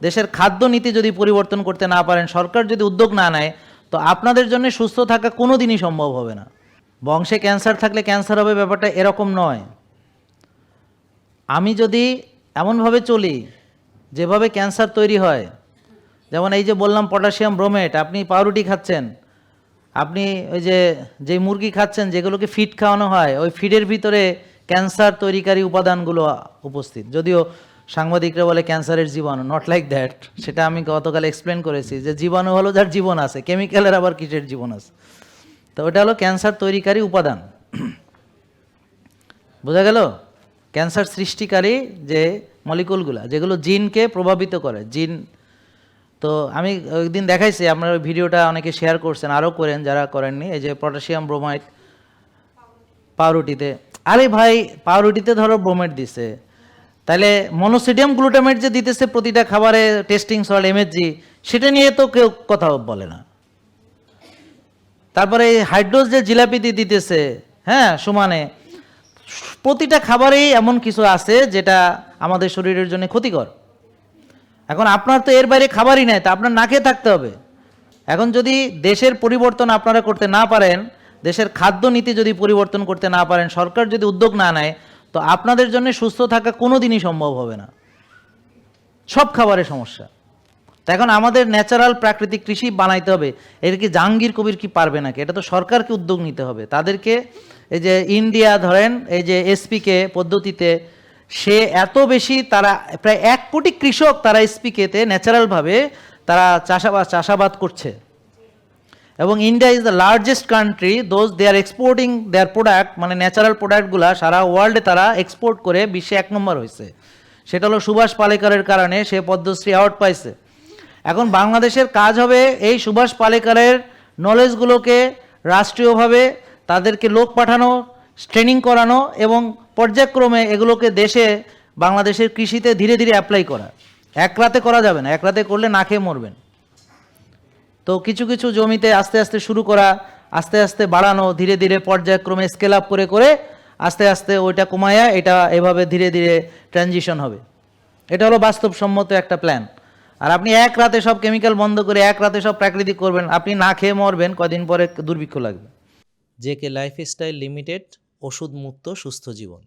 দেশের খাদ্য নীতি যদি পরিবর্তন করতে না পারেন, সরকার যদি উদ্যোগ না নেয়, তো আপনাদের জন্য সুস্থ থাকা কোনো দিনই সম্ভব হবে না। বংশে ক্যান্সার থাকলে ক্যান্সার হবে, ব্যাপারটা এরকম নয়। আমি যদি এমনভাবে চলি যেভাবে ক্যান্সার তৈরি হয়, যেমন এই যে বললাম পটাশিয়াম ব্রোমেট, আপনি পাউরুটি খাচ্ছেন, আপনি ওই যে মুরগি খাচ্ছেন যেগুলোকে ফিড খাওয়ানো হয়, ওই ফিডের ভিতরে ক্যান্সার তৈরিকারী উপাদানগুলো উপস্থিত। যদিও সাংবাদিকরা বলে ক্যান্সারের জীবাণু, নট লাইক দ্যাট। সেটা আমি গতকাল এক্সপ্লেন করেছি যে জীবাণু হলো যার জীবন আছে, কেমিক্যালের আবার কিসের জীবন আছে। তো ওটা হলো ক্যান্সার তৈরিকারী উপাদান। বোঝা গেল? ক্যান্সার সৃষ্টিকারী যে মলিকুলগুলা, যেগুলো জিনকে প্রভাবিত করে, জিন। তো আমি ওই দিন দেখাইছি, আপনার ওই ভিডিওটা অনেকে শেয়ার করছেন, আরও করেন যারা করেননি। এই যে পটাশিয়াম ব্রোমাইড পাউরুটিতে, আরে ভাই পাউরুটিতে ধরো ব্রোমেট দিছে, তাহলে মনোসোডিয়াম গ্লুটামেট যে দিতেছে প্রতিটা খাবারে, টেস্টিং সল্ট এমএসজি, সেটা নিয়ে তো কেউ কথা বলে না। তারপরে এই হাইড্রোজ যে জিলাপি দিয়ে দিতেছে, হ্যাঁ সমানে, প্রতিটা খাবারেই এমন কিছু আছে যেটা আমাদের শরীরের জন্য ক্ষতিকর। এখন আপনার তো এর বাইরে খাবারই নাই, তা আপনার না খেয়ে থাকতে হবে। এখন যদি দেশের পরিবর্তন আপনারা করতে না পারেন, দেশের খাদ্য নীতি যদি পরিবর্তন করতে না পারেন, সরকার যদি উদ্যোগ না নেয়, তো আপনাদের জন্য সুস্থ থাকা কোনো দিনই সম্ভব হবে না। সব খাবারের সমস্যা। তা এখন আমাদের ন্যাচারাল প্রাকৃতিক কৃষি বানাইতে হবে। এটা কি জাহাঙ্গীর কবির কি পারবে নাকি? এটা তো সরকারকে উদ্যোগ নিতে হবে। তাদেরকে এই যে ইন্ডিয়া ধরেন, এই যে এসপিকে পদ্ধতিতে, সে এত বেশি, তারা প্রায় 1 কোটি কৃষক তারা এসপিকেতে ন্যাচারালভাবে তারা চাষাবাদ করছে। এবং India is the largest country, they are exporting their product, মানে ন্যাচারাল প্রোডাক্টগুলা সারা ওয়ার্ল্ডে তারা এক্সপোর্ট করে বিশ্বে 1 নম্বর হয়েছে। সেটা হলো সুভাষ পালেকারের কারণে, সে পদ্মশ্রী অ্যাওয়ার্ড পাইছে। এখন বাংলাদেশের কাজ হবে এই সুভাষ পালেকারের নলেজগুলোকে রাষ্ট্রীয়ভাবে তাদেরকে লোক পাঠানো, ট্রেনিং করানো এবং পর্যায়ক্রমে এগুলোকে দেশে বাংলাদেশের কৃষিতে ধীরে ধীরে অ্যাপ্লাই করা। এক রাতে করা যাবে না, এক রাতে করলে না খেয়ে মরবেন। তো কিছু কিছু জমিতে আস্তে আস্তে শুরু করা, আস্তে আস্তে বাড়ানো, ধীরে ধীরে পর্যায়ক্রমে স্কেল আপ করে করে আস্তে আস্তে ওইটা কমায়া এটা এভাবে ধীরে ধীরে ট্রানজিশন হবে। এটা হলো বাস্তবসম্মত একটা প্ল্যান। আর আপনি এক রাতে সব কেমিক্যাল বন্ধ করে এক রাতে সব প্রাকৃতিক করবেন, আপনি না খেয়ে মরবেন, কদিন পরে দুর্ভিক্ষ লাগবে। জেকে লাইফস্টাইল লিমিটেড, ওষুধ মুক্ত সুস্থ জীবন।